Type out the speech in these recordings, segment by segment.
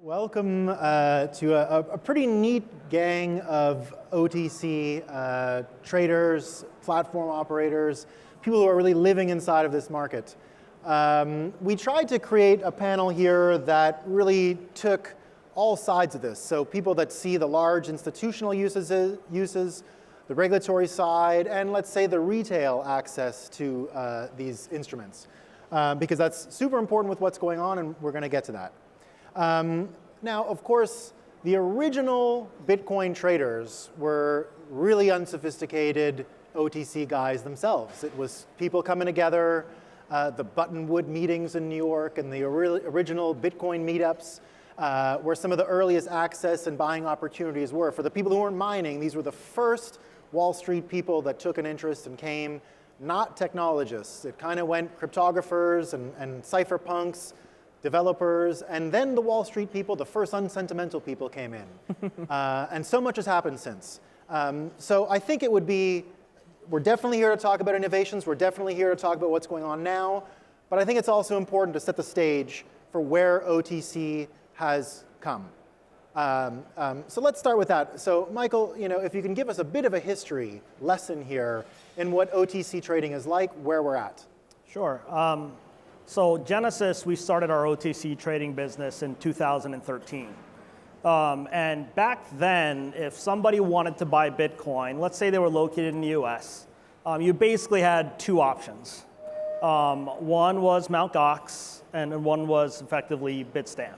Welcome to a pretty neat gang of OTC traders, platform operators, people who are really living inside of this market. We tried to create a panel here that really took all sides of this. So people that see the large institutional uses, the regulatory side, and let's say the retail access to these instruments. Because that's super important with what's going on, and we're going to get to that. Now, of course, the original Bitcoin traders were really unsophisticated OTC guys themselves. It was people coming together, the Buttonwood meetings in New York and the original Bitcoin meetups, where some of the earliest access and buying opportunities were. For the people who weren't mining, these were the first Wall Street people that took an interest and came, not technologists. It kind of went cryptographers and cypherpunks, developers, and then the Wall Street people, the first unsentimental people came in. And so much has happened since. So I think it would be, we're definitely here to talk about innovations. We're definitely here to talk about what's going on now. But I think it's also important to set the stage for where OTC has come. So let's start with that. So Michael, if you can give us a bit of a history lesson here in what OTC trading is like, where we're at. Sure. So Genesis, we started our OTC trading business in 2013. And back then, if somebody wanted to buy Bitcoin, let's say they were located in the US, you basically had two options. One was Mt. Gox, and one was effectively Bitstamp.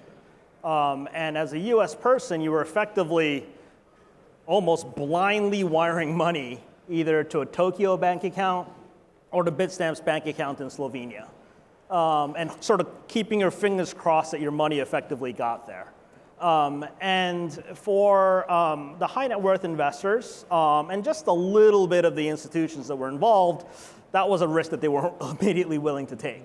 And as a US person, you were effectively almost blindly wiring money either to a Tokyo bank account or to Bitstamp's bank account in Slovenia. And sort of keeping your fingers crossed that your money effectively got there. And for the high net worth investors, and just a little bit of the institutions that were involved, that was a risk that they weren't immediately willing to take.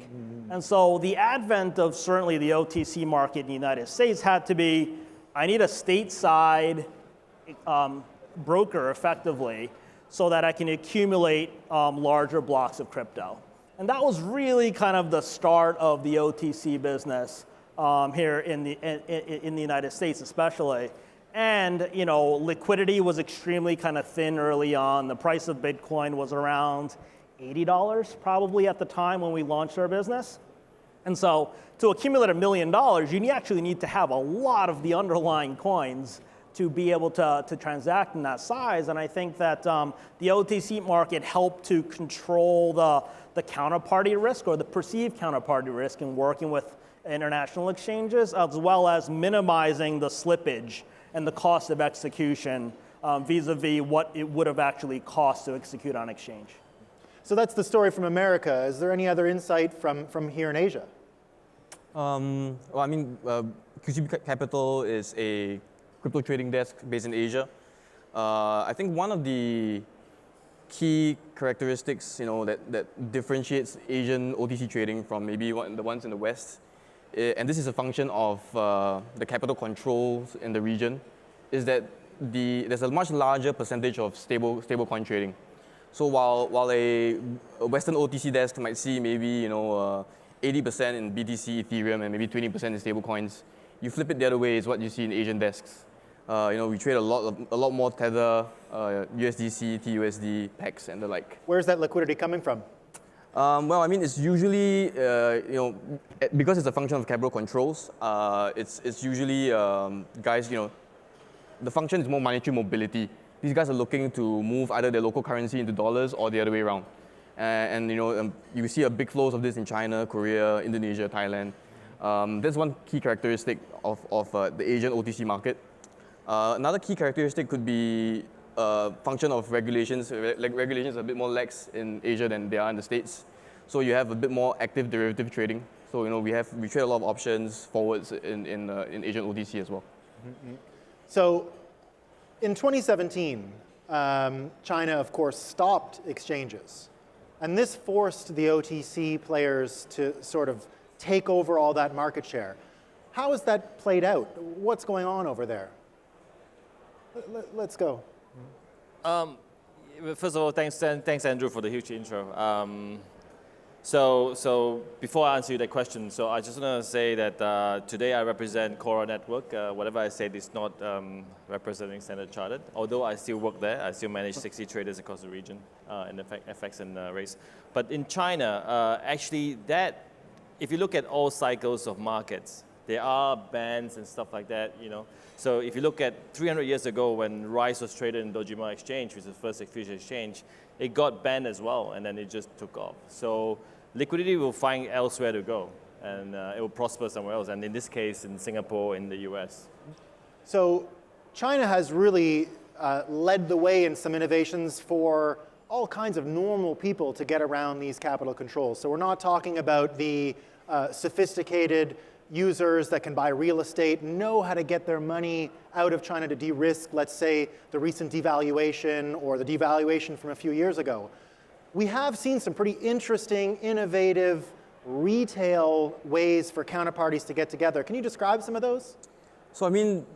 And so the advent of certainly the OTC market in the United States had to be, I need a stateside broker effectively so that I can accumulate larger blocks of crypto. And that was really kind of the start of the OTC business here in the United States especially. And liquidity was extremely kind of thin early on. The price of Bitcoin was around $80 probably at the time when we launched our business. And so to accumulate $1 million, you actually need to have a lot of the underlying coins to be able to transact in that size. And I think that the OTC market helped to control the counterparty risk or the perceived counterparty risk in working with international exchanges, as well as minimizing the slippage and the cost of execution vis-a-vis what it would have actually cost to execute on exchange. So that's the story from America. Is there any other insight from here in Asia? Well, I mean, QCB Capital is a crypto trading desk based in Asia. I think one of the key characteristics, that differentiates Asian OTC trading from maybe the ones in the West, and this is a function of the capital controls in the region, is that there's a much larger percentage of stable coin trading. So while a Western OTC desk might see maybe 80% in BTC, Ethereum, and maybe 20% in stable coins, you flip it the other way is what you see in Asian desks. We trade a lot more Tether, USDC, TUSD, PEX, and the like. Where's that liquidity coming from? Well, I mean, it's usually because it's a function of capital controls. It's usually guys. The function is more monetary mobility. These guys are looking to move either their local currency into dollars or the other way around. And you see a big flows of this in China, Korea, Indonesia, Thailand. That's one key characteristic of the Asian OTC market. Another key characteristic could be a function of regulations. Regulations are a bit more lax in Asia than they are in the States. So you have a bit more active derivative trading. So we trade a lot of options, forwards in Asian OTC as well. Mm-hmm. So in 2017, China, of course, stopped exchanges. And this forced the OTC players to sort of take over all that market share. How has that played out? What's going on over there? Let's go. First of all, thanks Andrew for the huge intro. So before I answer you that question, so I just want to say that today I represent CORA Network. Whatever I said is not representing Standard Chartered, although I still work there. I still manage 60 traders across the region in FX and rates. But in China, actually that, if you look at all cycles of markets, there are bans and stuff like that, you know. So if you look at 300 years ago when rice was traded in Dojima Exchange, which is the first future exchange, it got banned as well, and then it just took off. So liquidity will find elsewhere to go, and it will prosper somewhere else, and in this case, in Singapore, in the US. So China has really led the way in some innovations for all kinds of normal people to get around these capital controls. So we're not talking about the sophisticated users that can buy real estate, know how to get their money out of China to de-risk, let's say, the recent devaluation or the devaluation from a few years ago. We have seen some pretty interesting, innovative retail ways for counterparties to get together. Can you describe some of those? So I mean,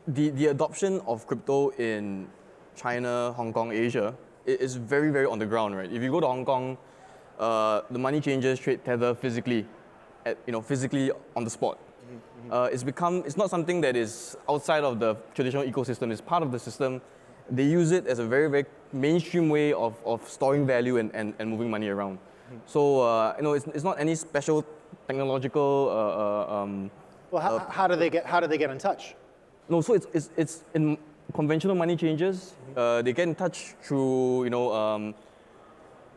the adoption of crypto in China, Hong Kong, Asia is very, very on the ground, right? If you go to Hong Kong, the money changers trade Tether physically, physically on the spot. It's not something that is outside of the traditional ecosystem. It's part of the system. They use it as a very, very mainstream way of storing value and moving money around. So it's not any special technological. How do they get in touch? No, so it's in conventional money changers. They get in touch through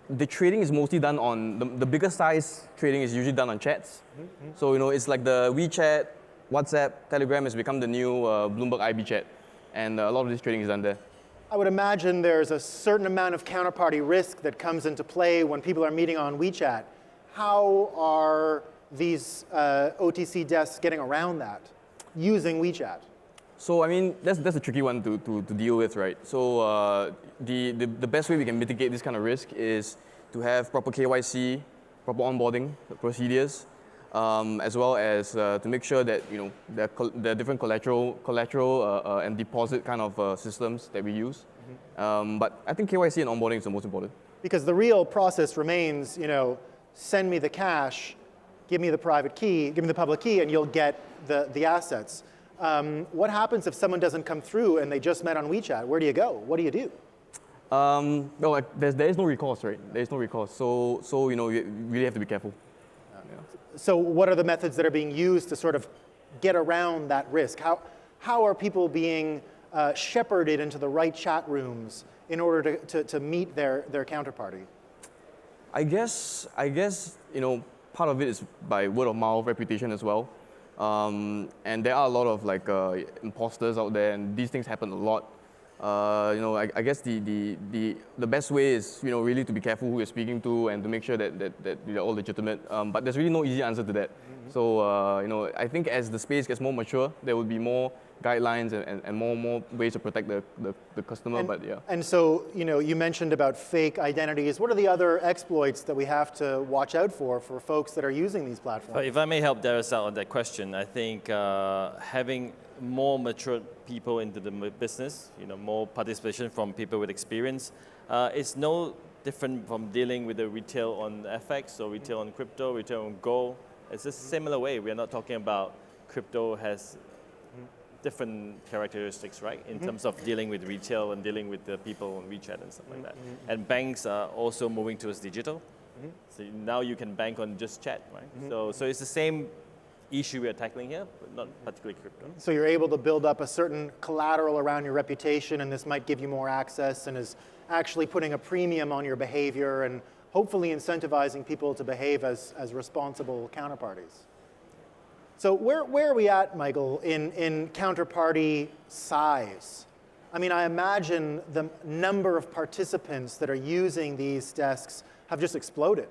the trading is mostly done on the bigger size trading is usually done on chats. So it's like the WeChat, WhatsApp, Telegram has become the new Bloomberg IB chat, and a lot of this trading is done there. I would imagine there's a certain amount of counterparty risk that comes into play when people are meeting on WeChat. How are these OTC desks getting around that using WeChat? So I mean, that's a tricky one to deal with, right? So the best way we can mitigate this kind of risk is to have proper KYC, proper onboarding procedures, as well as to make sure that there are different collateral and deposit kind of systems that we use. But I think KYC and onboarding is the most important. Because the real process remains, send me the cash, give me the private key, give me the public key, and you'll get the assets. What happens if someone doesn't come through and they just met on WeChat? Where do you go? What do you do? No, there is no recourse, right? There is no recourse. So you really have to be careful. So what are the methods that are being used to sort of get around that risk? How are people being shepherded into the right chat rooms in order to meet their counterparty? I guess part of it is by word of mouth reputation as well. And there are a lot of imposters out there, and these things happen a lot. I guess the best way is really to be careful who you're speaking to and to make sure that they're all legitimate. But there's really no easy answer to that. So I think as the space gets more mature, there will be more guidelines and more ways to protect the customer. And so you mentioned about fake identities. What are the other exploits that we have to watch out for folks that are using these platforms? If I may help Darius out on that question, I think having more mature people into the business, more participation from people with experience, it's no different from dealing with the retail on FX or retail on crypto, retail on gold. It's a similar way. We are not talking about crypto has different characteristics, right? In terms of dealing with retail and dealing with the people on WeChat and stuff like that. And banks are also moving towards digital. So now you can bank on just chat, right? So it's the same issue we are tackling here, but not particularly crypto. So you're able to build up a certain collateral around your reputation, and this might give you more access and is actually putting a premium on your behavior and hopefully incentivizing people to behave as responsible counterparties. So where are we at, Michael, in counterparty size? I mean, I imagine the number of participants that are using these desks have just exploded.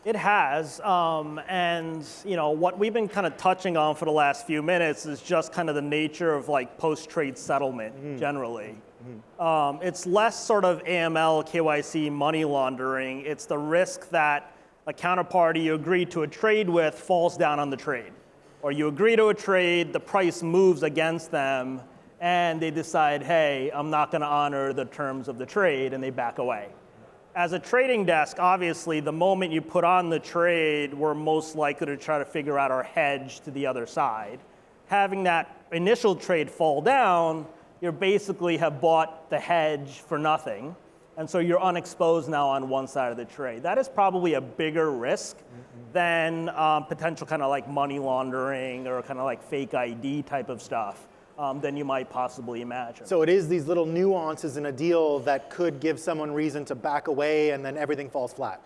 It has, and what we've been kind of touching on for the last few minutes is just kind of the nature of post-trade settlement generally. It's less sort of AML, KYC, money laundering. It's the risk that a counterparty you agree to a trade with falls down on the trade. Or you agree to a trade, the price moves against them, and they decide, hey, I'm not going to honor the terms of the trade, and they back away. As a trading desk, obviously, the moment you put on the trade, we're most likely to try to figure out our hedge to the other side. Having that initial trade fall down, you basically have bought the hedge for nothing. And so you're unexposed now on one side of the trade. That is probably a bigger risk than potential kind of like money laundering or kind of like fake ID type of stuff than you might possibly imagine. So it is these little nuances in a deal that could give someone reason to back away and then everything falls flat.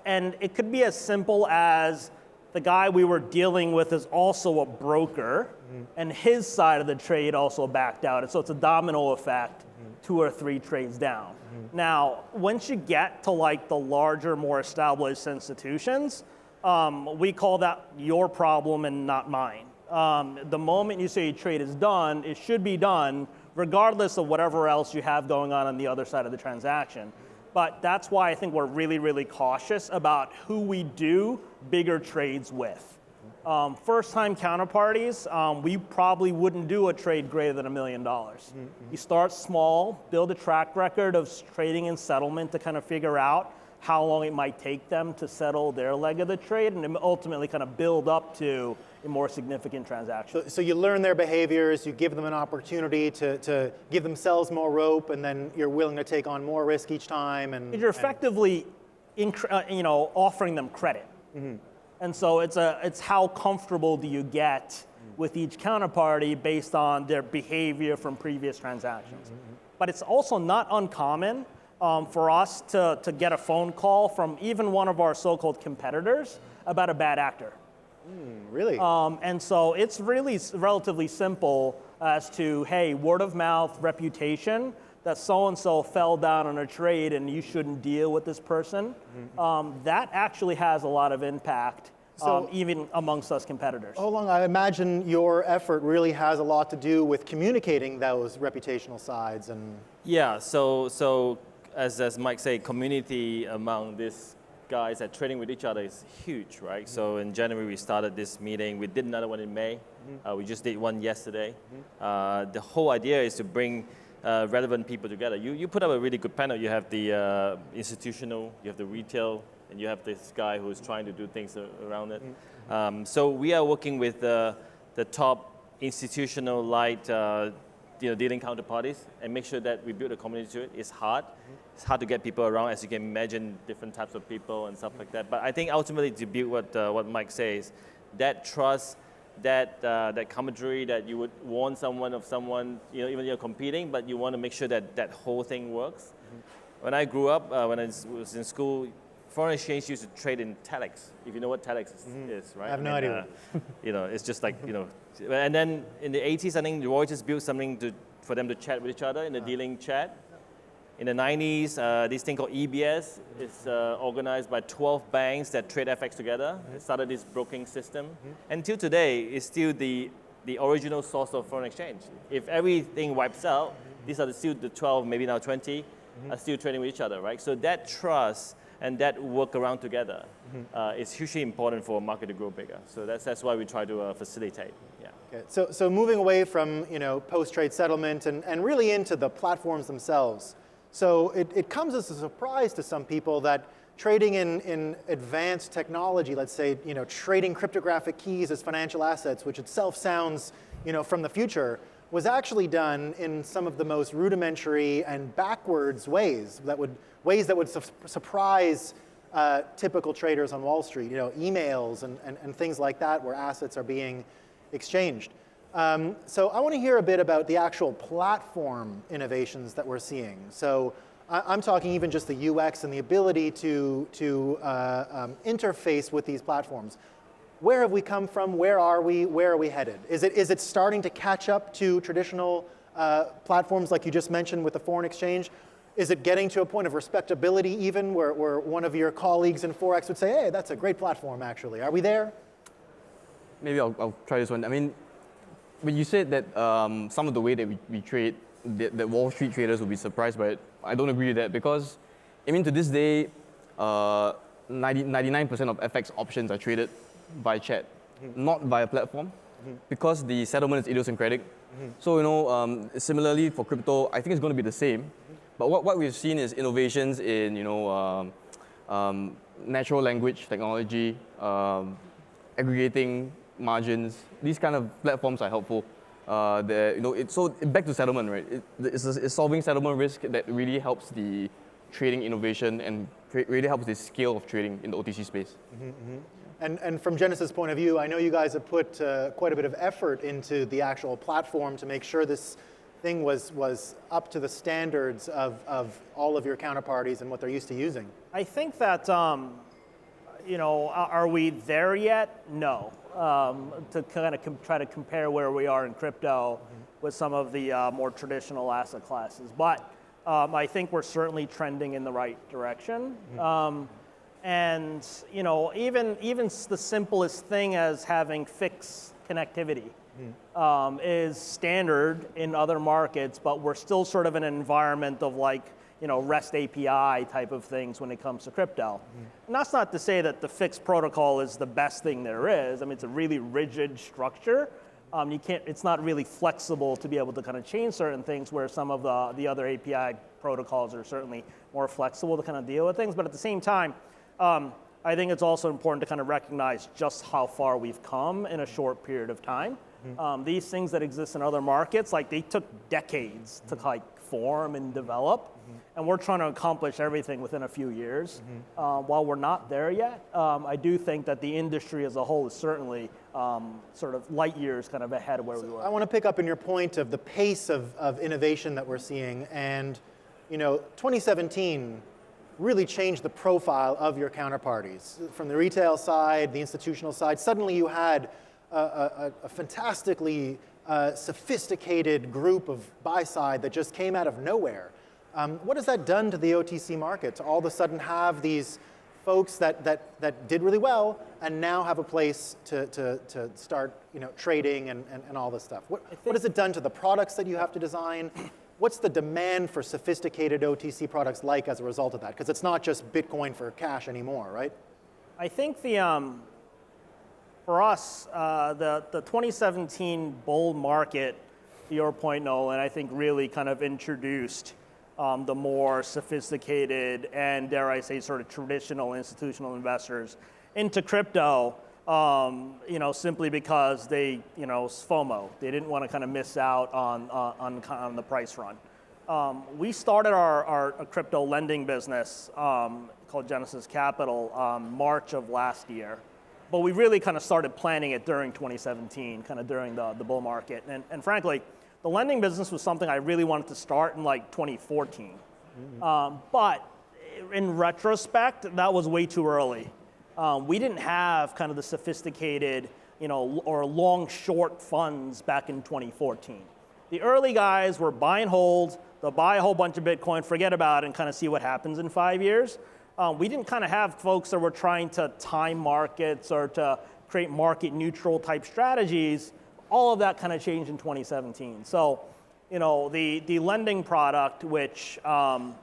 And it could be as simple as the guy we were dealing with is also a broker, and his side of the trade also backed out. And so it's a domino effect, 2 or 3 trades down. Now, once you get to like the larger, more established institutions, we call that your problem and not mine. The moment you say a trade is done, it should be done regardless of whatever else you have going on the other side of the transaction. But that's why I think we're really, really cautious about who we do bigger trades with. First-time counterparties, we probably wouldn't do a trade greater than $1 million. You start small, build a track record of trading and settlement to kind of figure out how long it might take them to settle their leg of the trade, and then ultimately kind of build up to a more significant transaction. So you learn their behaviors, you give them an opportunity to give themselves more rope, and then you're willing to take on more risk each time. And you're effectively offering them credit. And so it's how comfortable do you get with each counterparty based on their behavior from previous transactions. But it's also not uncommon for us to get a phone call from even one of our so-called competitors about a bad actor. Really? And so it's really relatively simple as to, hey, word of mouth, reputation, that so-and-so fell down on a trade and you shouldn't deal with this person. That actually has a lot of impact, even amongst us competitors. Hold on, I imagine your effort really has a lot to do with communicating those reputational sides. And Yeah, so as Mike said, community among these guys that trading with each other is huge, right? So in January we started this meeting. We did another one in May. We just did one yesterday. The whole idea is to bring relevant people together. You put up a really good panel. You have the institutional, you have the retail, and you have this guy who's trying to do things around it. So we are working with the top institutional light dealing counterparties and make sure that we build a community to it. It's hard. It's hard to get people around, as you can imagine, different types of people and stuff like that. But I think ultimately to build what Mike says, that trust, that camaraderie that you would warn someone of someone, even you're competing, but you want to make sure that that whole thing works. When I grew up, when I was in school, foreign exchange used to trade in telex. If you know what telex is, right? I have no idea. It's just like, and then in the 80s, I think the Reuters built something for them to chat with each other in the dealing chat. In the 90s, this thing called EBS is organized by 12 banks that trade FX together. It started this broking system. Until today, it's still the original source of foreign exchange. If everything wipes out, these are still the 12, maybe now 20, are still trading with each other, right? So that trust and that work around together is hugely important for a market to grow bigger. So that's why we try to facilitate. Yeah. Okay. So moving away from post-trade settlement and really into the platforms themselves. So it comes as a surprise to some people that trading in advanced technology, let's say trading cryptographic keys as financial assets, which itself sounds from the future, was actually done in some of the most rudimentary and backwards ways that would surprise typical traders on Wall Street. Emails and things like that where assets are being exchanged. So I want to hear a bit about the actual platform innovations that we're seeing. So I'm talking even just the UX and the ability to interface with these platforms. Where have we come from? Where are we? Where are we headed? Is it starting to catch up to traditional platforms like you just mentioned with the foreign exchange? Is it getting to a point of respectability even where one of your colleagues in Forex would say, hey, that's a great platform actually. Are we there? Maybe I'll try this one. I mean, when you said that some of the way that we trade, that Wall Street traders will be surprised by it, I don't agree with that because, to this day, 99% of FX options are traded by chat, not via platform, because the settlement is idiosyncratic. So, similarly for crypto, I think it's going to be the same. But what we've seen is innovations in natural language technology, aggregating margins. These kind of platforms are helpful. So back to settlement, right? It's solving settlement risk that really helps the trading innovation and really helps the scale of trading in the OTC space. And from Genesis' point of view, I know you guys have put quite a bit of effort into the actual platform to make sure this thing was up to the standards of all of your counterparties and what they're used to using. I think that, are we there yet? No. To kind of try to compare where we are in crypto with some of the more traditional asset classes. But I think we're certainly trending in the right direction. And even the simplest thing as having fixed connectivity is standard in other markets, but we're still sort of in an environment of REST API type of things when it comes to crypto. And that's not to say that the fixed protocol is the best thing there is. I mean, it's a really rigid structure. It's not really flexible to be able to kind of change certain things, where some of the other API protocols are certainly more flexible to kind of deal with things. But at the same time, I think it's also important to kind of recognize just how far we've come in a short period of time. These things that exist in other markets, they took decades to form and develop, and we're trying to accomplish everything within a few years. While we're not there yet, I do think that the industry as a whole is certainly sort of light years kind of ahead of where we were. I want to pick up on your point of the pace of innovation that we're seeing, and 2017 really changed the profile of your counterparties. From the retail side, the institutional side, suddenly you had a fantastically sophisticated group of buy side that just came out of nowhere. What has that done to the OTC market to all of a sudden have these folks that did really well and now have a place to start trading and all this stuff? What has it done to the products that you have to design? What's the demand for sophisticated OTC products like as a result of that? Because it's not just Bitcoin for cash anymore, right? I think for us, the 2017 bull market, to your point, Nolan, I think really kind of introduced the more sophisticated and, dare I say, sort of traditional institutional investors into crypto, simply because they, FOMO. They didn't want to kind of miss out on the price run. We started our crypto lending business called Genesis Capital March of last year. But we really kind of started planning it during 2017, kind of during the bull market. And frankly, the lending business was something I really wanted to start in 2014. But in retrospect, that was way too early. We didn't have kind of the sophisticated, or long short funds back in 2014. The early guys were buy and hold. They'll buy a whole bunch of Bitcoin, forget about it, and kind of see what happens in 5 years. We didn't kind of have folks that were trying to time markets or to create market neutral type strategies. All of that kind of changed in 2017. So, the lending product, which, I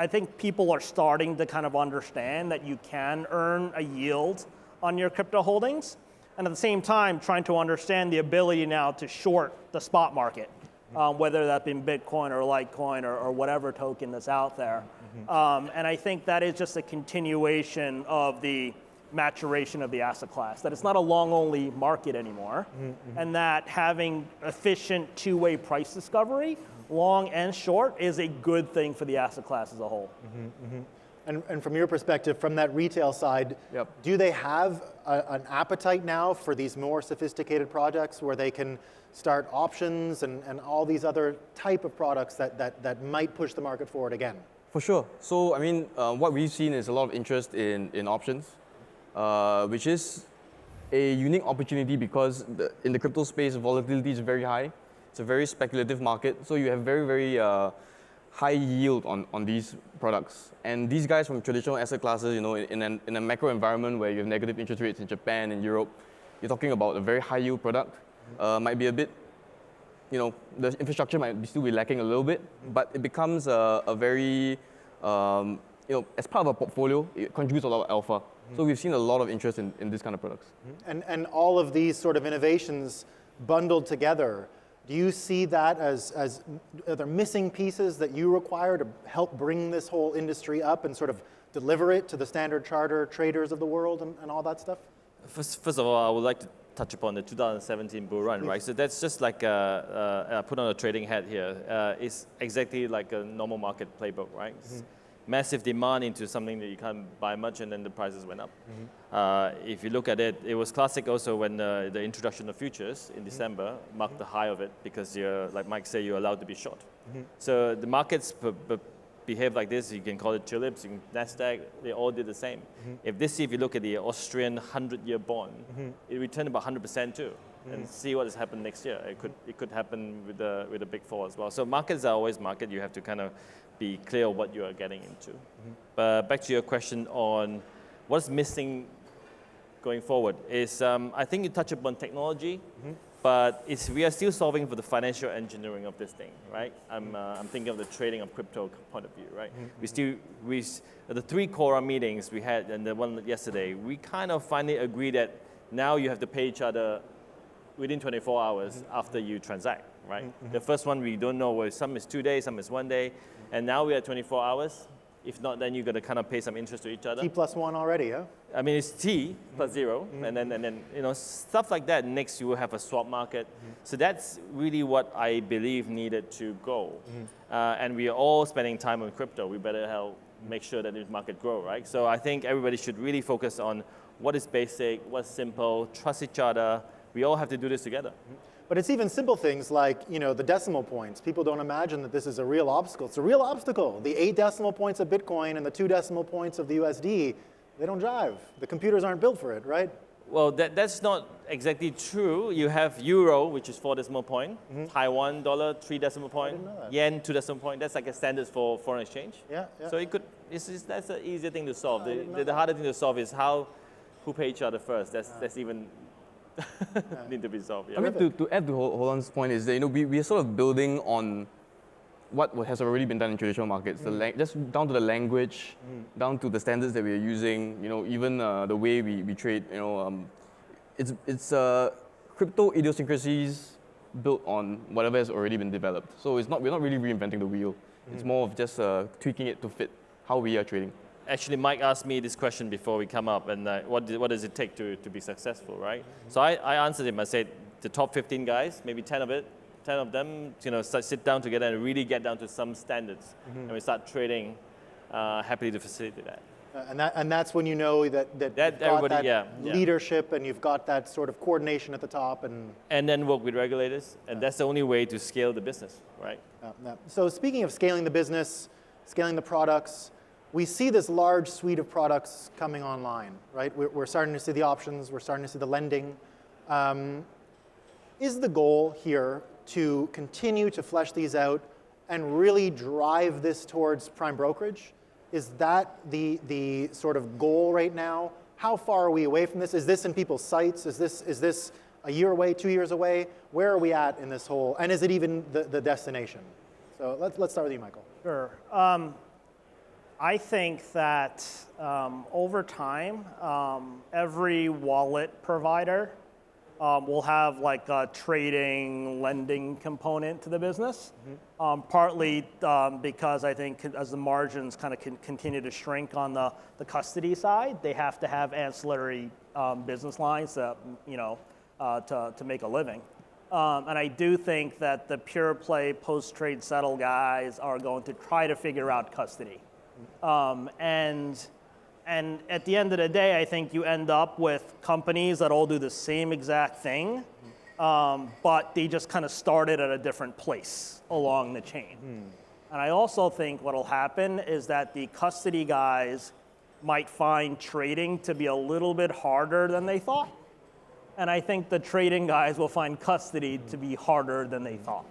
think people are starting to kind of understand that you can earn a yield on your crypto holdings. And at the same time, trying to understand the ability now to short the spot market, whether that be Bitcoin or Litecoin or whatever token that's out there. And I think that is just a continuation of the maturation of the asset class, that it's not a long-only market anymore, and that having efficient two-way price discovery, long and short, is a good thing for the asset class as a whole. And from your perspective, from that retail side, do they have an appetite now for these more sophisticated products where they can start options and all these other type of products that might push the market forward again? For sure. So, I mean, what we've seen is a lot of interest in options, which is a unique opportunity because in the crypto space, volatility is very high. It's a very speculative market, so you have very, very high yield on these products. And these guys from traditional asset classes, in a macro environment where you have negative interest rates in Japan and Europe, you're talking about a very high yield product. Might be a bit, the infrastructure might still be lacking a little bit, but it becomes a very, as part of a portfolio, it contributes a lot of alpha. So we've seen a lot of interest in this kind of products. And all of these sort of innovations bundled together, Do you see that as are there missing pieces that you require to help bring this whole industry up and sort of deliver it to the Standard Charter traders of the world and all that stuff? First of all, I would like to touch upon the 2017 bull run, right? So that's just like I put on a trading hat here. It's exactly like a normal market playbook, right? Massive demand into something that you can't buy much, and then the prices went up. If you look at it, it was classic also when the introduction of futures in December marked the high of it, because you're, like Mike said, you're allowed to be short. So the markets behave like this. You can call it tulips, you can NASDAQ, they all did the same. If you look at the Austrian 100-year bond, it returned about 100% too. And see what has happened next year. It could happen with a big fall as well. So markets are always market. You have to kind of be clear what you are getting into. But back to your question on what's missing going forward is, I think you touch upon technology, but we are still solving for the financial engineering of this thing, right? I'm thinking of the trading of crypto point of view, right? The 3 CORA meetings we had and the one yesterday, we kind of finally agree that now you have to pay each other within 24 hours after you transact, right? The first one we don't know, where some is 2 days, some is 1 day, and now we're at 24 hours. If not, then you got to kind of pay some interest to each other. T+1 already, huh? I mean, it's T plus 0, and then stuff like that. Next, you will have a swap market. So that's really what I believe needed to go. And we are all spending time on crypto. We better help make sure that this market grow, right? So I think everybody should really focus on what is basic, what's simple, trust each other. We all have to do this together. But it's even simple things like, the decimal points. People don't imagine that this is a real obstacle. It's a real obstacle. The 8 decimal points of Bitcoin and the 2 decimal points of the USD, they don't jive. The computers aren't built for it, right? Well, that's not exactly true. You have Euro, which is 4 decimal point, Taiwan dollar, 3 decimal point, Yen, 2 decimal point. That's like a standard for foreign exchange. Yeah. So that's an easier thing to solve. The harder thing to solve is who pay each other first. That's even need to be solved. Yeah. I mean, to add to Holland's point is that we are sort of building on what has already been done in traditional markets. Just down to the language, down to the standards that we are using. Even the way we trade. It's crypto idiosyncrasies built on whatever has already been developed. So we're not really reinventing the wheel. It's more of just tweaking it to fit how we are trading. Actually, Mike asked me this question before we come up, and what does it take to be successful, right? So I answered him. I said the top 15 guys, maybe 10 of them, sit down together and really get down to some standards, and we start trading happily to facilitate that. And that's when you know that you've got that leadership and you've got that sort of coordination at the top. And then work with regulators, and that's the only way to scale the business, right? So speaking of scaling the business, scaling the products, we see this large suite of products coming online, right? We're starting to see the options, we're starting to see the lending. Is the goal here to continue to flesh these out and really drive this towards prime brokerage? Is that the sort of goal right now? How far are we away from this? Is this in people's sights? Is this a year away, 2 years away? Where are we at in this whole, and is it even the destination? So let's start with you, Michael. Sure. I think that over time, every wallet provider will have like a trading, lending component to the business. Partly because I think as the margins kind of continue to shrink on the custody side, they have to have ancillary business lines that, to make a living. And I do think that the pure play post-trade settle guys are going to try to figure out custody. And at the end of the day, I think you end up with companies that all do the same exact thing, but they just kind of started at a different place along the chain. And I also think what will happen is that the custody guys might find trading to be a little bit harder than they thought. And I think the trading guys will find custody to be harder than they thought.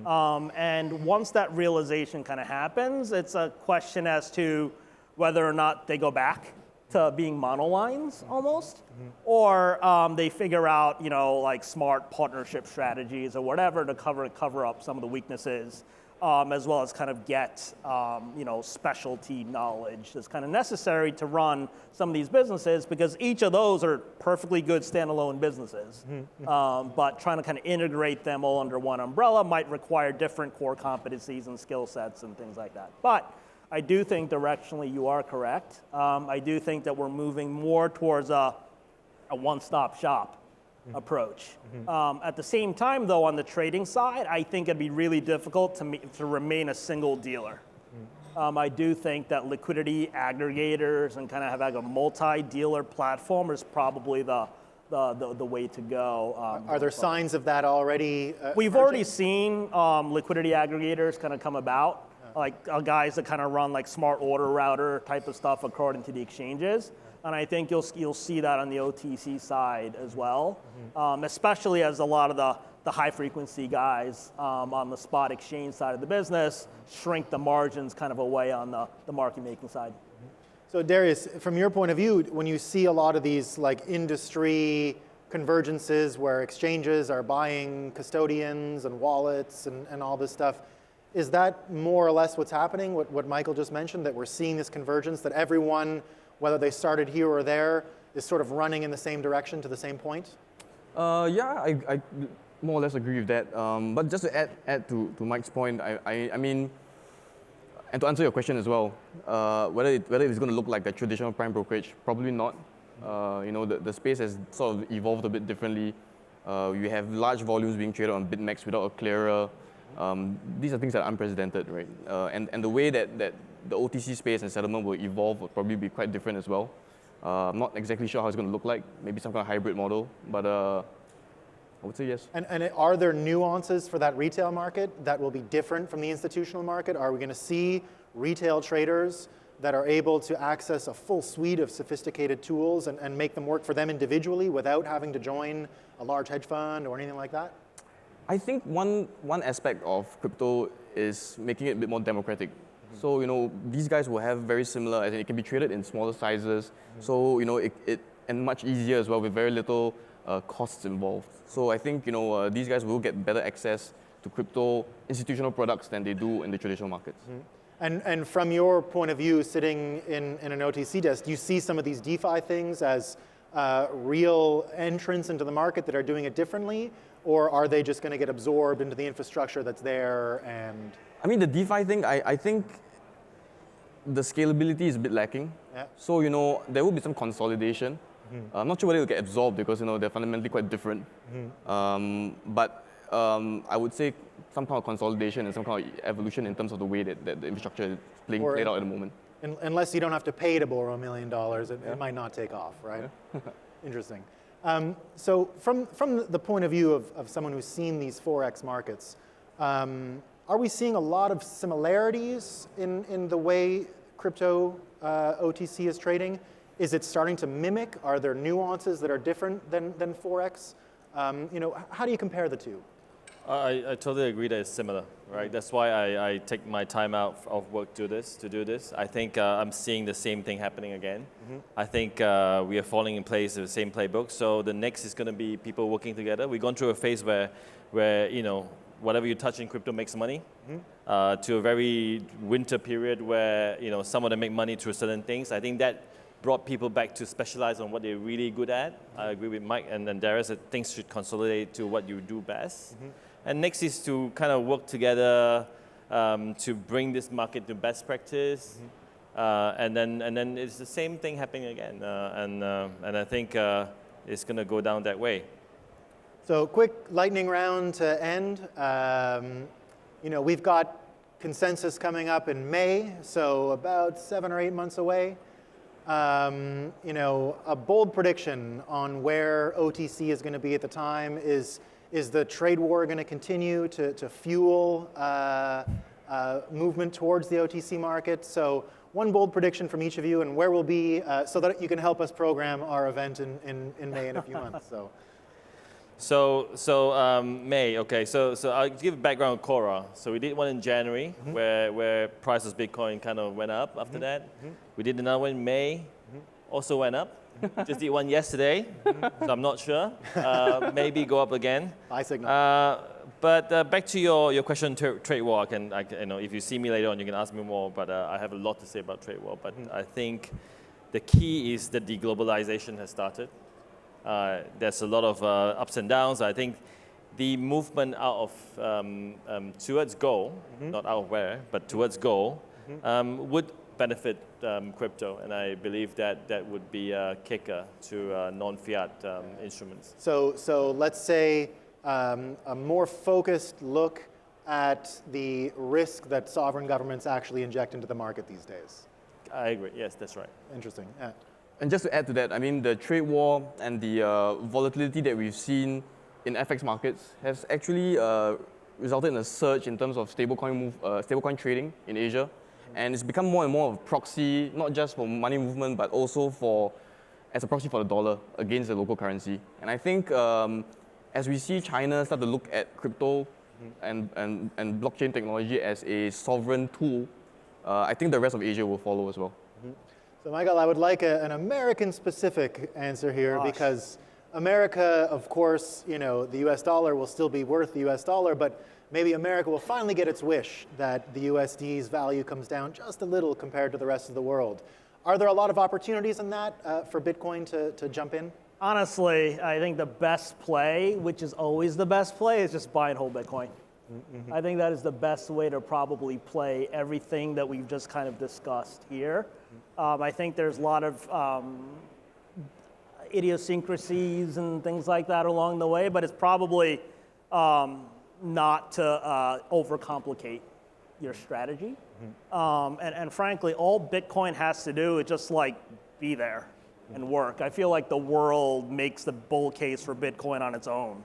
And once that realization kind of happens, it's a question as to whether or not they go back to being monolines almost, or they figure out, like smart partnership strategies or whatever to cover up some of the weaknesses as well as kind of get specialty knowledge that's kind of necessary to run some of these businesses, because each of those are perfectly good standalone businesses. But trying to kind of integrate them all under one umbrella might require different core competencies and skill sets and things like that. But I do think directionally you are correct. I do think that we're moving more towards a one-stop shop approach. At the same time, though, on the trading side, I think it'd be really difficult to remain a single dealer. I do think that liquidity aggregators and kind of have like a multi-dealer platform is probably the way to go. Are there signs of that already? We've already seen liquidity aggregators kind of come about, like guys that kind of run like smart order router type of stuff according to the exchanges. And I think you'll see that on the OTC side as well, especially as a lot of the high frequency guys on the spot exchange side of the business shrink the margins kind of away on the market making side. So Darius, from your point of view, when you see a lot of these like industry convergences where exchanges are buying custodians and wallets and all this stuff, is that more or less what's happening, what Michael just mentioned, that we're seeing this convergence, that everyone, whether they started here or there, is sort of running in the same direction to the same point? Yeah, I more or less agree with that. But just to add to Mike's point, I mean, and to answer your question as well, whether it's going to look like a traditional prime brokerage, probably not. The space has sort of evolved a bit differently. You have large volumes being traded on BitMEX without a clearer. These are things that are unprecedented, right? And the way that the OTC space and settlement will evolve will probably be quite different as well. I'm not exactly sure how it's going to look like, maybe some kind of hybrid model, but I would say yes. And are there nuances for that retail market that will be different from the institutional market? Are we going to see retail traders that are able to access a full suite of sophisticated tools and make them work for them individually without having to join a large hedge fund or anything like that? I think one aspect of crypto is making it a bit more democratic. So, these guys will have very similar, as in it can be traded in smaller sizes. So, and much easier as well with very little costs involved. So I think, these guys will get better access to crypto institutional products than they do in the traditional markets. And from your point of view, sitting in an OTC desk, do you see some of these DeFi things as real entrants into the market that are doing it differently? Or are they just going to get absorbed into the infrastructure that's there? And I mean, the DeFi thing, I think the scalability is a bit lacking. Yeah. So, there will be some consolidation. I'm not sure whether it will get absorbed because, they're fundamentally quite different. But I would say some kind of consolidation and some kind of evolution in terms of the way that the infrastructure is played out at the moment. Unless you don't have to pay to borrow $1 million, it might not take off, right? Yeah. Interesting. So from the point of view of someone who's seen these Forex markets, are we seeing a lot of similarities in the way crypto OTC is trading? Is it starting to mimic? Are there nuances that are different than Forex? How do you compare the two? I totally agree that it's similar, right? That's why I take my time out of work to do this. I think I'm seeing the same thing happening again. I think we are falling in place with the same playbook. So the next is going to be people working together. We've gone through a phase where whatever you touch in crypto makes money, to a very winter period where some of them make money through certain things. I think that brought people back to specialize on what they're really good at. I agree with Mike and Darius that things should consolidate to what you do best. And next is to kind of work together to bring this market to best practice. And then it's the same thing happening again. And I think it's going to go down that way. So quick lightning round to end. We've got consensus coming up in May, so about 7 or 8 months away. A bold prediction on where OTC is going to be at the time. Is the trade war going to continue to fuel movement towards the OTC market? So one bold prediction from each of you, and where we'll be, so that you can help us program our event in May in a few months. So May, okay. So I'll give a background on CORA. So we did one in January where price of Bitcoin kind of went up after that. We did another one in May, also went up. Just did one yesterday, so I'm not sure. Maybe go up again. Buy signal. But back to your question, trade war. You know, if you see me later on, you can ask me more. But I have a lot to say about trade war. But I think the key is that deglobalization has started. There's a lot of ups and downs. I think the movement out of towards goal, not out of where, but towards goal, would benefit crypto, and I believe that would be a kicker to non-fiat instruments. So let's say a more focused look at the risk that sovereign governments actually inject into the market these days. I agree. Yes, that's right. Interesting. Yeah. And just to add to that, I mean, the trade war and the volatility that we've seen in FX markets has actually resulted in a surge in terms of stablecoin trading in Asia. And it's become more and more of a proxy, not just for money movement, but also as a proxy for the dollar against the local currency. And I think as we see China start to look at crypto and blockchain technology as a sovereign tool, I think the rest of Asia will follow as well. So Michael, I would like an American-specific answer here because America, of course, you know, the US dollar will still be worth the US dollar, but maybe America will finally get its wish that the USD's value comes down just a little compared to the rest of the world. Are there a lot of opportunities in that for Bitcoin to jump in? Honestly, I think the best play, which is always the best play, is just buy and hold Bitcoin. I think that is the best way to probably play everything that we've just kind of discussed here. I think there's a lot of idiosyncrasies and things like that along the way, but it's probably not to overcomplicate your strategy. And frankly, all Bitcoin has to do is just like be there and work. I feel like the world makes the bull case for Bitcoin on its own.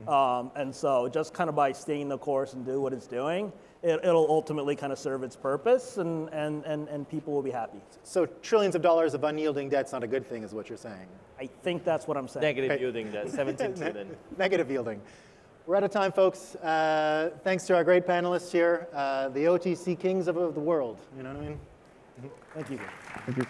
And so just kind of by staying the course and do what it's doing, it'll ultimately kind of serve its purpose and people will be happy. So trillions of dollars of unyielding debt's not a good thing is what you're saying? I think that's what I'm saying. Negative yielding, that 17 trillion. Negative yielding. We're out of time, folks. Thanks to our great panelists here, the OTC kings of the world. You know what I mean? Thank you. Thank you.